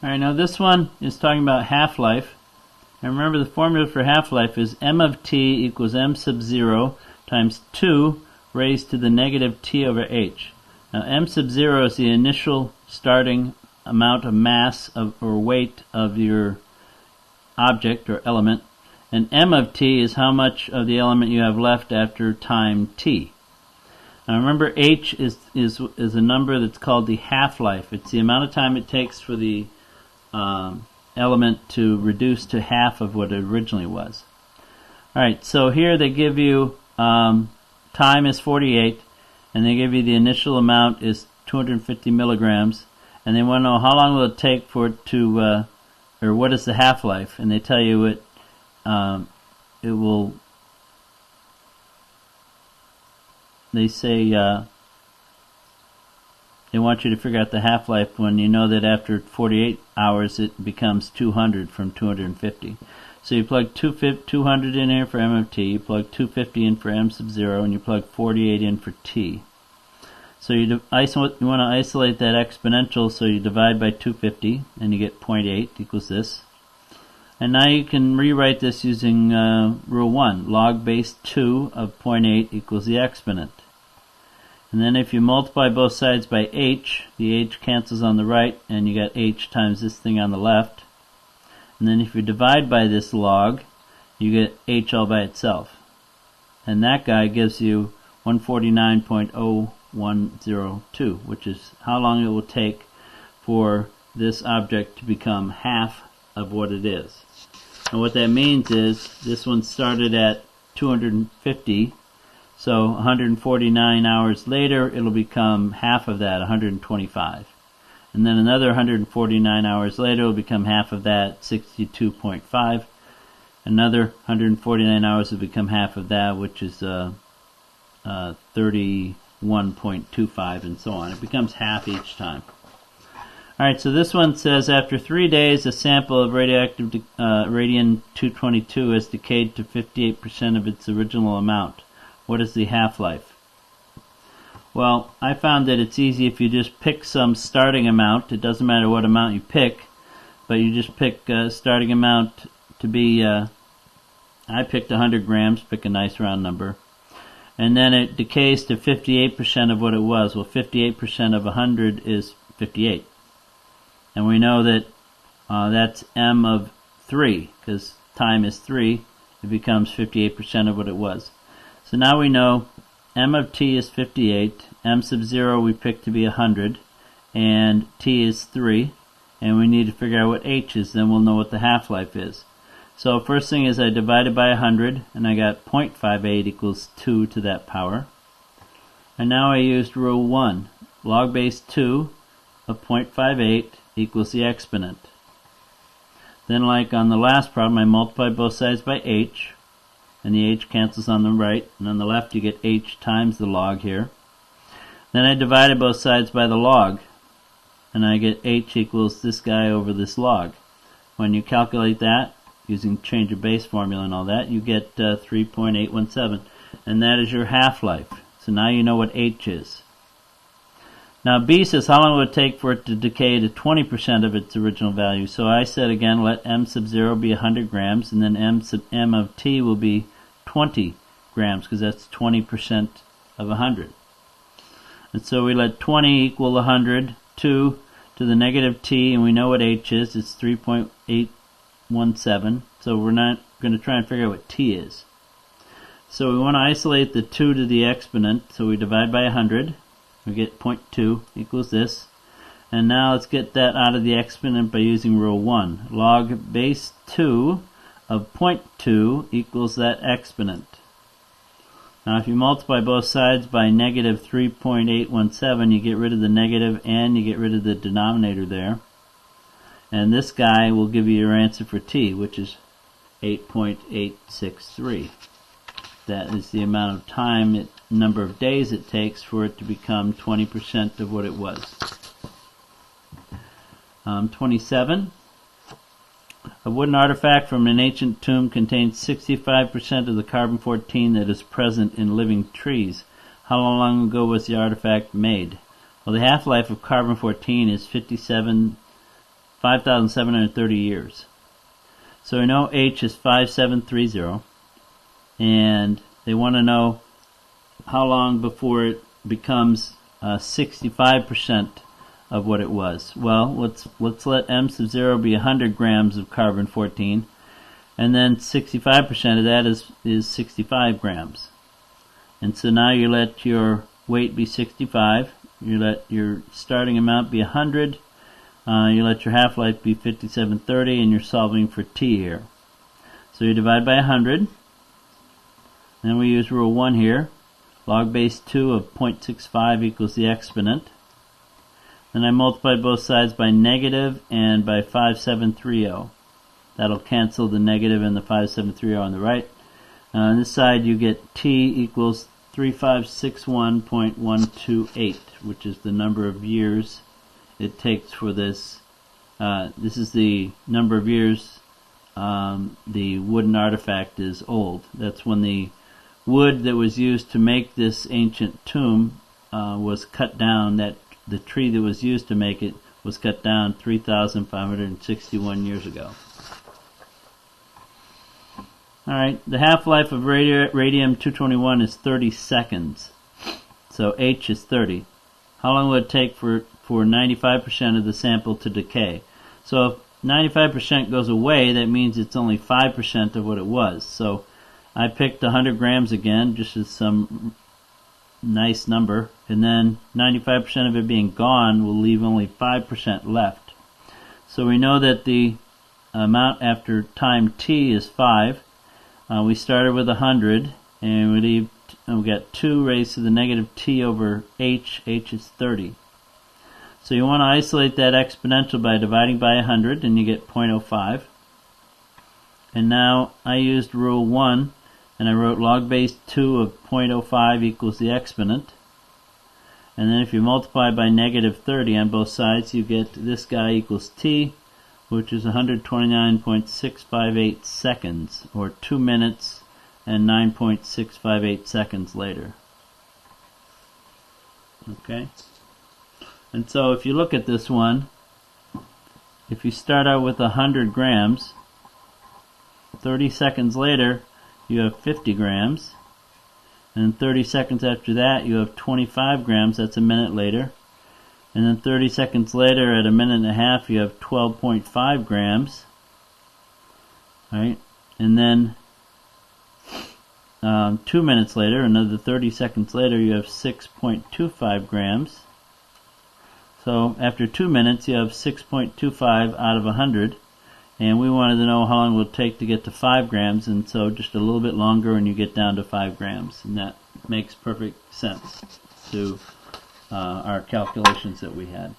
Alright, now this one is talking about half-life. And remember, the formula for half-life is m of t equals m sub 0 times 2 raised to the negative t over h. Now m sub 0 is the initial starting amount of mass or weight of your object or element, and m of t is how much of the element you have left after time t. Now remember, h is a number that's called the half-life. It's the amount of time it takes for the element to reduce to half of what it originally was. Alright, so here they give you time is 48, and they give you the initial amount is 250 milligrams, and they want to know how long will it take for it to, or what is the half-life, and they tell you it will, they say they want you to figure out the half-life when you know that after 48 hours it becomes 200 from 250. So you plug 200 in here for m of t, you plug 250 in for m sub 0, and you plug 48 in for t. So you want to isolate that exponential, so you divide by 250, and you get 0.8 equals this. And now you can rewrite this using rule 1. Log base 2 of 0.8 equals the exponent. And then if you multiply both sides by h, the h cancels on the right, and you get h times this thing on the left. And then if you divide by this log, you get h all by itself. And that guy gives you 149.0102, which is how long it will take for this object to become half of what it is. And what that means is this one started at 250, so 149 hours later it'll become half of that, 125. And then another 149 hours later it'll become half of that, 62.5. Another 149 hours will become half of that, which is 31.25, and so on. It becomes half each time. Alright, so this one says after 3 days a sample of radioactive radium-222 has decayed to 58% of its original amount. What is the half-life? Well, I found that it's easy if you just pick some starting amount. It doesn't matter what amount you pick, but you just pick a starting amount to be, I picked 100 grams, pick a nice round number. And then it decays to 58% of what it was. Well, 58% of 100 is 58. And we know that that's m of 3, because time is 3. It becomes 58% of what it was. So now we know m of t is 58, m sub 0 we picked to be 100, and t is 3, and we need to figure out what h is, then we'll know what the half-life is. So first thing is I divided by 100, and I got 0.58 equals 2 to that power. And now I used rule 1. Log base 2 of 0.58 equals the exponent. Then, like on the last problem, I multiply both sides by h, and the h cancels on the right, and on the left you get h times the log here. Then I divided both sides by the log, and I get h equals this guy over this log. When you calculate that, using change of base formula and all that, you get 3.817, and that is your half-life. So now you know what h is. Now B says how long will it take for it to decay to 20% of its original value. So I said again, let m sub 0 be 100 grams, and then m of t will be 20 grams, because that's 20% of 100. And so we let 20 equal 100, 2 to the negative t, and we know what h is. It's 3.817. So we're not going to try and figure out what t is. So we want to isolate the 2 to the exponent, so we divide by 100. We get 0.2 equals this. And now let's get that out of the exponent by using rule 1. Log base 2 of 0.2 equals that exponent. Now if you multiply both sides by negative 3.817, you get rid of the negative and you get rid of the denominator there. And this guy will give you your answer for t, which is 8.863. That is the amount of time, number of days it takes for it to become 20% of what it was. 27. A wooden artifact from an ancient tomb contains 65% of the carbon-14 that is present in living trees. How long ago was the artifact made? Well, the half-life of carbon-14 is 57.5 5,730 years. So we know H is 5730, and they want to know how long before it becomes 65% of what it was. Well, let's let m sub 0 be 100 grams of carbon-14, and then 65% of that is 65 grams. And so now you let your weight be 65, you let your starting amount be 100, you let your half-life be 5730, and you're solving for t here. So you divide by 100, and we use rule 1 here. Log base 2 of 0.65 equals the exponent. Then I multiply both sides by negative and by 5730. That'll cancel the negative and the 5730 on the right. On this side you get t equals 3561.128, which is the number of years it takes for this. This is the number of years the wooden artifact is old. That's when the wood that was used to make this ancient tomb was cut down. That the tree that was used to make it was cut down 3,561 years ago. Alright, the half-life of radium-221 is 30 seconds. So H is 30. How long would it take for 95% of the sample to decay? So if 95% goes away, that means it's only 5% of what it was. So I picked 100 grams again, just as some nice number, and then 95% of it being gone will leave only 5% left. So we know that the amount after time t is 5. We started with 100, and we got 2 raised to the negative t over h. H is 30. So you want to isolate that exponential by dividing by 100, and you get 0.05. And now I used rule 1, and I wrote log base 2 of 0.05 equals the exponent. And then if you multiply by negative 30 on both sides, you get this guy equals t, which is 129.658 seconds, or 2 minutes and 9.658 seconds later. Okay? And so if you look at this one, if you start out with 100 grams, 30 seconds later you have 50 grams, and 30 seconds after that you have 25 grams, that's a minute later. And then 30 seconds later, at a minute and a half, you have 12.5 grams. Right? And then 2 minutes later, another 30 seconds later, you have 6.25 grams. So after 2 minutes, you have 6.25 out of 100. And we wanted to know how long it would take to get to 5 grams, and so just a little bit longer and you get down to 5 grams. And that makes perfect sense to our calculations that we had.